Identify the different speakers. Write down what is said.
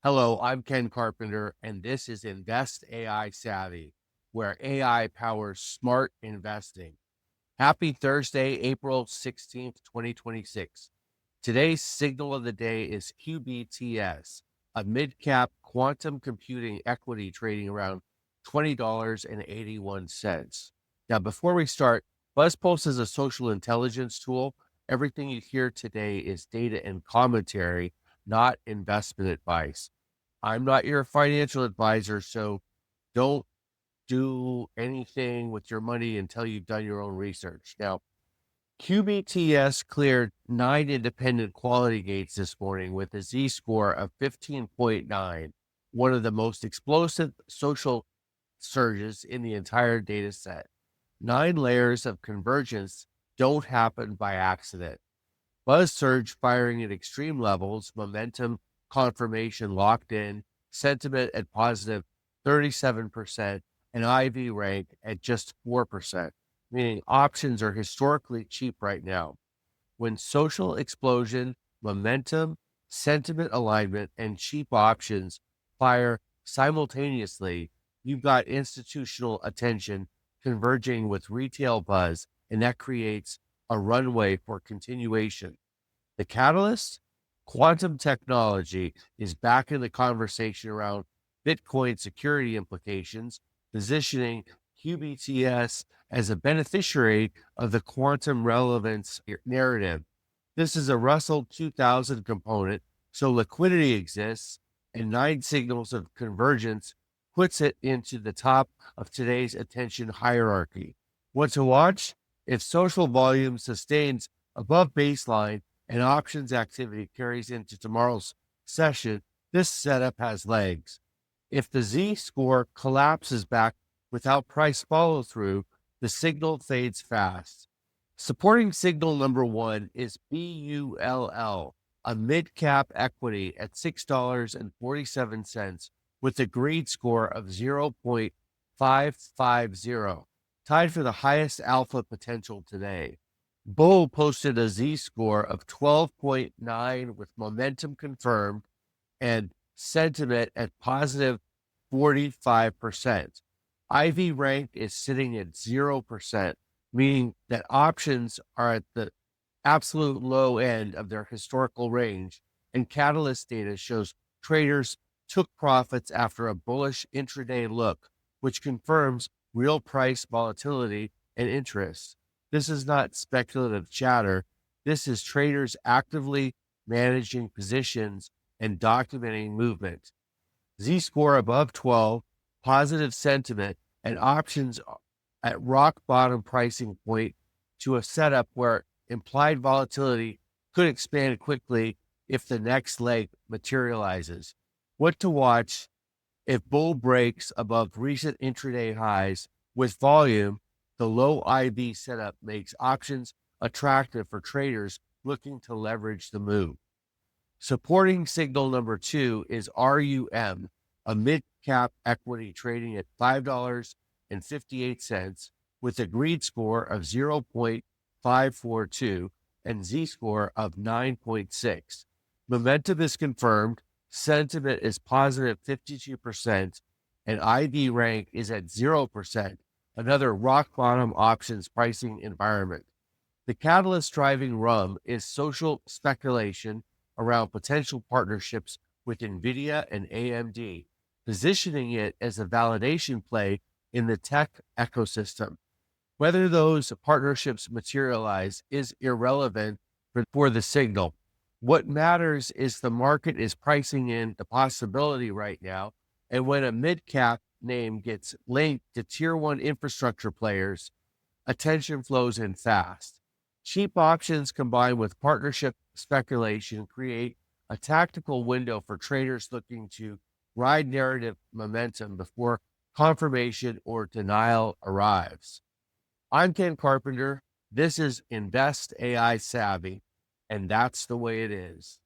Speaker 1: Hello, I'm Ken Carpenter, and this is Invest AI Savvy, where AI powers smart investing. Happy Thursday, April 16th, 2026. Today's signal of the day is QBTS, a mid-cap quantum computing equity trading around $20.81. Now, before we start, BuzzPulse is a social intelligence tool. Everything you hear today is data and commentary, not investment advice. I'm not your financial advisor, so don't do anything with your money until you've done your own research. Now, QBTS cleared 9 independent quality gates this morning with a Z score of 15.9, one of the most explosive social surges in the entire data set. 9 layers of convergence don't happen by accident. BuzzSurge firing at extreme levels, momentum confirmation locked in, sentiment at positive 37%, and IV rank at just 4%, meaning options are historically cheap right now. When social explosion, momentum, sentiment alignment, and cheap options fire simultaneously, you've got institutional attention converging with retail buzz, and that creates a runway for continuation. The catalyst? Quantum technology is back in the conversation around Bitcoin security implications, positioning QBTS as a beneficiary of the quantum relevance narrative. This is a Russell 2000 component, so liquidity exists, and 9 signals of convergence puts it into the top of today's attention hierarchy. What to watch? If social volume sustains above baseline, and options activity carries into tomorrow's session, this setup has legs. If the Z score collapses back without price follow through, the signal fades fast. Supporting signal number one is BULL, a mid cap equity at $6.47 with a greed score of 0.550, tied for the highest alpha potential today. Bull posted a Z score of 12.9 with momentum confirmed and sentiment at positive 45%. IV rank is sitting at 0%, meaning that options are at the absolute low end of their historical range, and Catalyst data shows traders took profits after a bullish intraday look, which confirms real price volatility and interest. This is not speculative chatter. This is traders actively managing positions and documenting movement. Z score above 12, positive sentiment, and options at rock bottom pricing point to a setup where implied volatility could expand quickly if the next leg materializes. What to watch if bull breaks above recent intraday highs with volume. The low IV setup makes options attractive for traders looking to leverage the move. Supporting signal number two is RUM, a mid-cap equity trading at $5.58 with a greed score of 0.542 and Z score of 9.6. Momentum is confirmed, sentiment is positive 52%, and IV rank is at 0%, another rock bottom options pricing environment. The catalyst driving RUM is social speculation around potential partnerships with NVIDIA and AMD, positioning it as a validation play in the tech ecosystem. Whether those partnerships materialize is irrelevant for the signal. What matters is the market is pricing in the possibility right now, and when a mid-cap name gets linked to tier one infrastructure players, attention flows in fast. Cheap options combined with partnership speculation create a tactical window for traders looking to ride narrative momentum before confirmation or denial arrives. I'm Ken Carpenter. This is Invest AI Savvy, and that's the way it is.